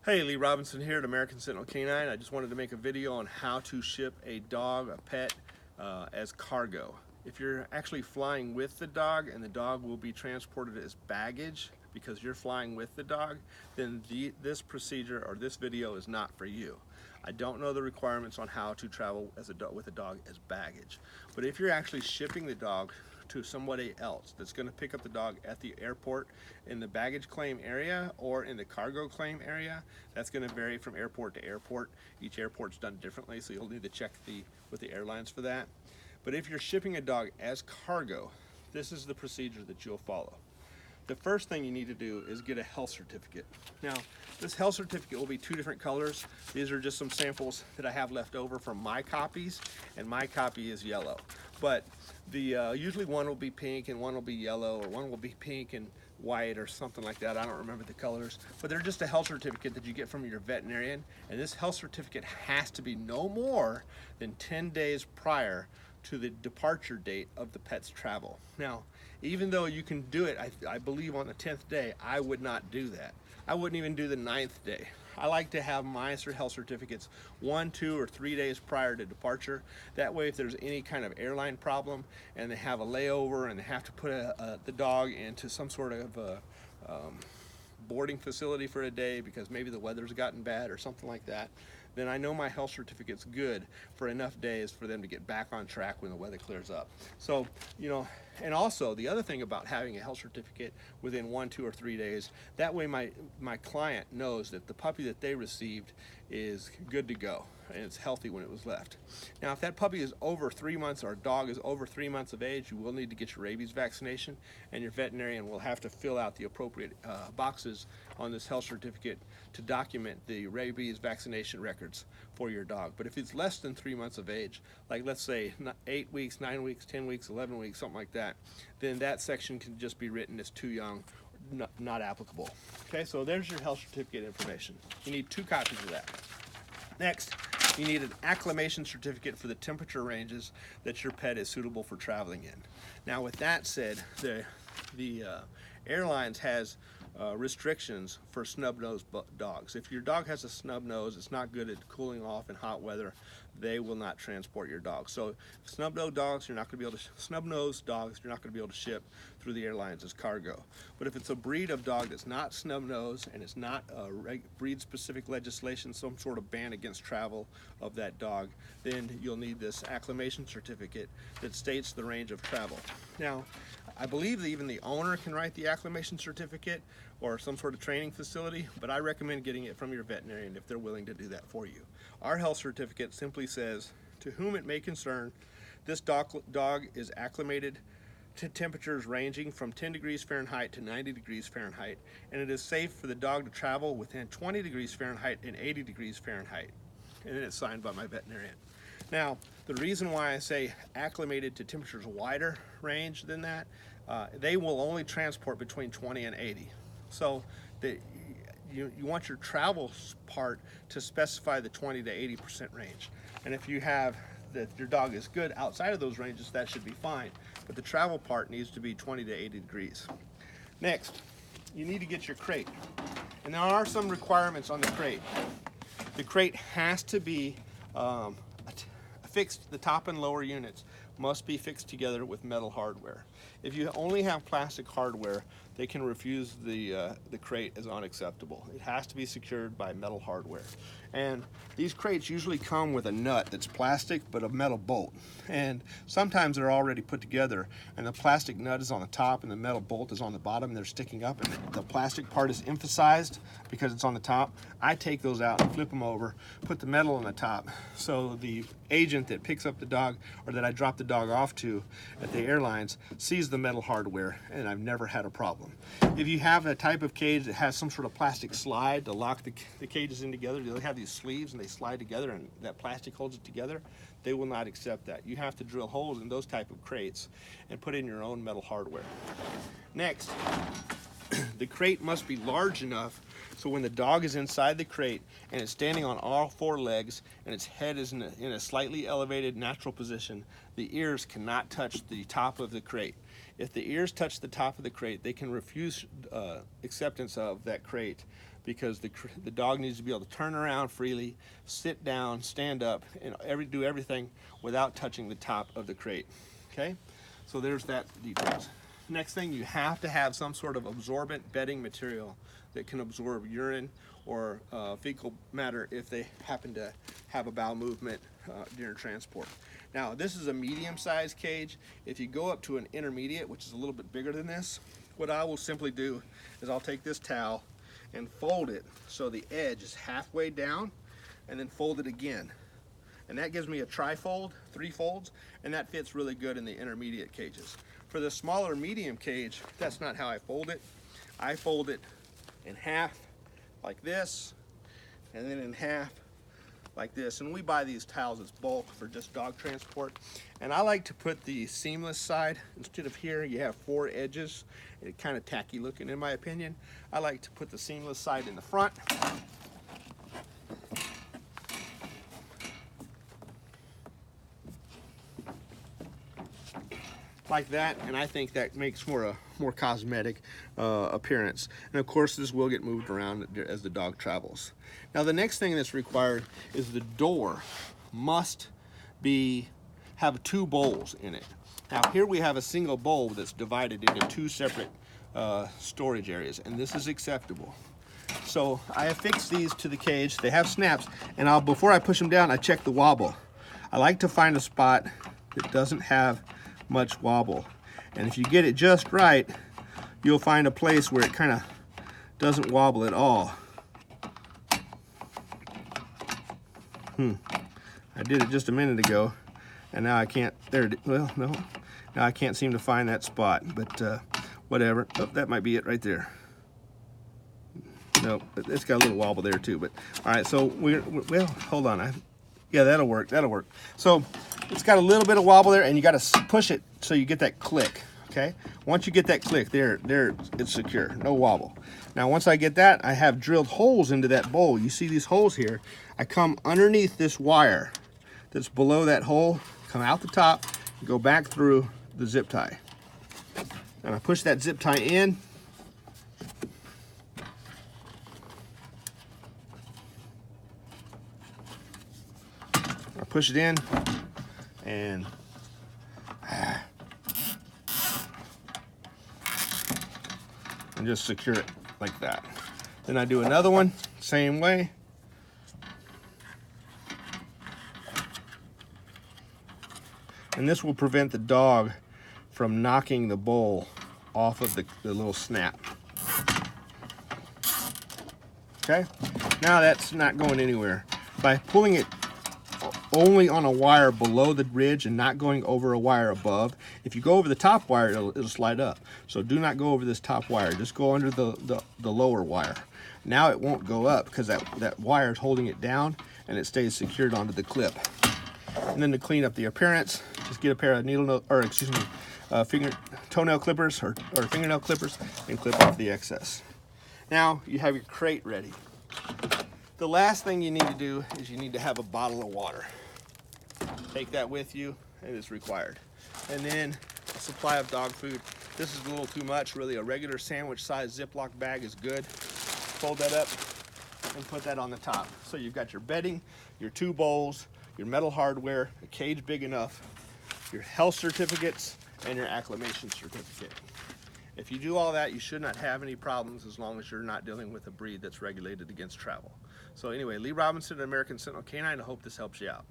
Hey, Lee Robinson here at American Sentinel K9. I just wanted to make a video on how to ship a dog, a pet, as cargo. If you're actually flying with the dog and the dog will be transported as baggage because you're flying with the dog, then this procedure or this video is not for you. I don't know the requirements on how to travel with a dog as baggage. But if you're actually shipping the dog to somebody else that's going to pick up the dog at the airport in the baggage claim area or in the cargo claim area, that's going to vary from airport to airport. Each airport's done differently, so you'll need to check with the airlines for that. But if you're shipping a dog as cargo, this is the procedure that you'll follow. The first thing you need to do is get a health certificate. Now, this health certificate will be two different colors. These are just some samples that I have left over from my copies, and my copy is yellow. But usually one will be pink and one will be yellow, or one will be pink and white or something like that. I don't remember the colors, but they're just a health certificate that you get from your veterinarian, and this health certificate has to be no more than 10 days prior to the departure date of the pet's travel. Now, even though you can do it, I believe on the 10th day, I would not do that. I wouldn't even do the 9th day. I like to have my health certificates 1, 2, or 3 days prior to departure. That way, if there's any kind of airline problem and they have a layover and they have to put the dog into some sort of boarding facility for a day because maybe the weather's gotten bad or something like that, then I know my health certificate's good for enough days for them to get back on track when the weather clears up. So, and also the other thing about having a health certificate within 1, 2, or 3 days, that way my client knows that the puppy that they received is good to go and it's healthy when it was left. Now, if that puppy is over 3 months or a dog is over 3 months of age, you will need to get your rabies vaccination, and your veterinarian will have to fill out the appropriate boxes on this health certificate to document the rabies vaccination records for your dog. But if it's less than 3 months of age, like let's say 8 weeks, 9 weeks, 10 weeks, 11 weeks, something like that, then that section can just be written as too young, not applicable. Okay, so there's your health certificate information. You need 2 copies of that. Next, you need an Acclamation Certificate for the temperature ranges that your pet is suitable for traveling in. Now, with that said, the airlines has restrictions for snub-nosed dogs. If your dog has a snub nose, it's not good at cooling off in hot weather, they will not transport your dog. So snub-nosed dogs, you're not going to be able to snub-nosed dogs, you're not going to be able to ship through the airlines as cargo. But if it's a breed of dog that's not snub-nosed and it's not breed-specific legislation, some sort of ban against travel of that dog, then you'll need this Acclamation Certificate that states the range of travel. Now, I believe that even the owner can write the Acclamation Certificate or some sort of training facility, but I recommend getting it from your veterinarian if they're willing to do that for you. Our health certificate simply says, to whom it may concern, this dog is acclimated to temperatures ranging from 10 degrees Fahrenheit to 90 degrees Fahrenheit, and it is safe for the dog to travel within 20 degrees Fahrenheit and 80 degrees Fahrenheit. And then it's signed by my veterinarian. Now, the reason why I say acclimated to temperatures wider range than that, they will only transport between 20 and 80. So you want your travel part to specify the 20 to 80% range. And if you have that your dog is good outside of those ranges, that should be fine. But the travel part needs to be 20 to 80 degrees. Next, you need to get your crate. And there are some requirements on the crate. The crate has to be fixed, the top and lower units must be fixed together with metal hardware. If you only have plastic hardware, they can refuse the crate as unacceptable. It has to be secured by metal hardware. And these crates usually come with a nut that's plastic but a metal bolt. And sometimes they're already put together and the plastic nut is on the top and the metal bolt is on the bottom and they're sticking up and the plastic part is emphasized because it's on the top. I take those out and flip them over, put the metal on the top, so the agent that picks up the dog or that I drop the dog off to at the airlines sees the metal hardware, and I've never had a problem. If you have a type of cage that has some sort of plastic slide to lock the cages in together, they'll have these sleeves and they slide together and that plastic holds it together, they will not accept that. You have to drill holes in those type of crates and put in your own metal hardware. Next, the crate must be large enough so when the dog is inside the crate and it's standing on all 4 legs and its head is in a slightly elevated natural position, the ears cannot touch the top of the crate. If the ears touch the top of the crate, they can refuse acceptance of that crate because the dog needs to be able to turn around freely, sit down, stand up, and do everything without touching the top of the crate. Okay, so there's that details. Next thing, you have to have some sort of absorbent bedding material that can absorb urine or fecal matter if they happen to have a bowel movement during transport. Now, this is a medium-sized cage. If you go up to an intermediate, which is a little bit bigger than this, what I will simply do is I'll take this towel and fold it so the edge is halfway down, and then fold it again. And that gives me a tri-fold, 3 folds, and that fits really good in the intermediate cages. For the smaller medium cage, that's not how I fold it. I fold it in half like this, and then in half like this. And we buy these towels as bulk for just dog transport. And I like to put the seamless side, instead of here you have 4 edges, it's kind of tacky looking in my opinion. I like to put the seamless side in the front. Like that, and I think that makes a more cosmetic appearance. And of course, this will get moved around as the dog travels. Now, the next thing that's required is the door must have 2 bowls in it. Now, here we have a single bowl that's divided into 2 separate storage areas, and this is acceptable. So I affix these to the cage. They have snaps, and before I push them down, I check the wobble. I like to find a spot that doesn't have much wobble, and if you get it just right, you'll find a place where it kind of doesn't wobble at all. I did it just a minute ago, and now I can't. Well, no, now I can't seem to find that spot. But whatever. Oh, that might be it right there. Nope, it's got a little wobble there too. But all right, so well, hold on. Yeah, that'll work. That'll work. So it's got a little bit of wobble there, and you got to push it so you get that click. Okay. Once you get that click, there, it's secure. No wobble. Now, once I get that, I have drilled holes into that bowl. You see these holes here? I come underneath this wire that's below that hole, come out the top, and go back through the zip tie. And I push that zip tie in. I push it in, and just secure it like that. Then I do another one, same way. And this will prevent the dog from knocking the bowl off of the little snap. Okay, now that's not going anywhere. By pulling it only on a wire below the ridge and not going over a wire above. If you go over the top wire, it'll slide up. So do not go over this top wire. Just go under the lower wire. Now it won't go up because that wire is holding it down, and it stays secured onto the clip. And then to clean up the appearance, just get a pair of toenail clippers or fingernail clippers and clip off the excess. Now you have your crate ready. The last thing you need to do is you need to have a bottle of water. Take that with you, it is required. And then a supply of dog food. This is a little too much, really. A regular sandwich size Ziploc bag is good. Fold that up and put that on the top. So you've got your bedding, your 2 bowls, your metal hardware, a cage big enough, your health certificates, and your Acclamation Certificate. If you do all that, you should not have any problems as long as you're not dealing with a breed that's regulated against travel. So anyway, Lee Robinson, American Sentinel K9, I hope this helps you out.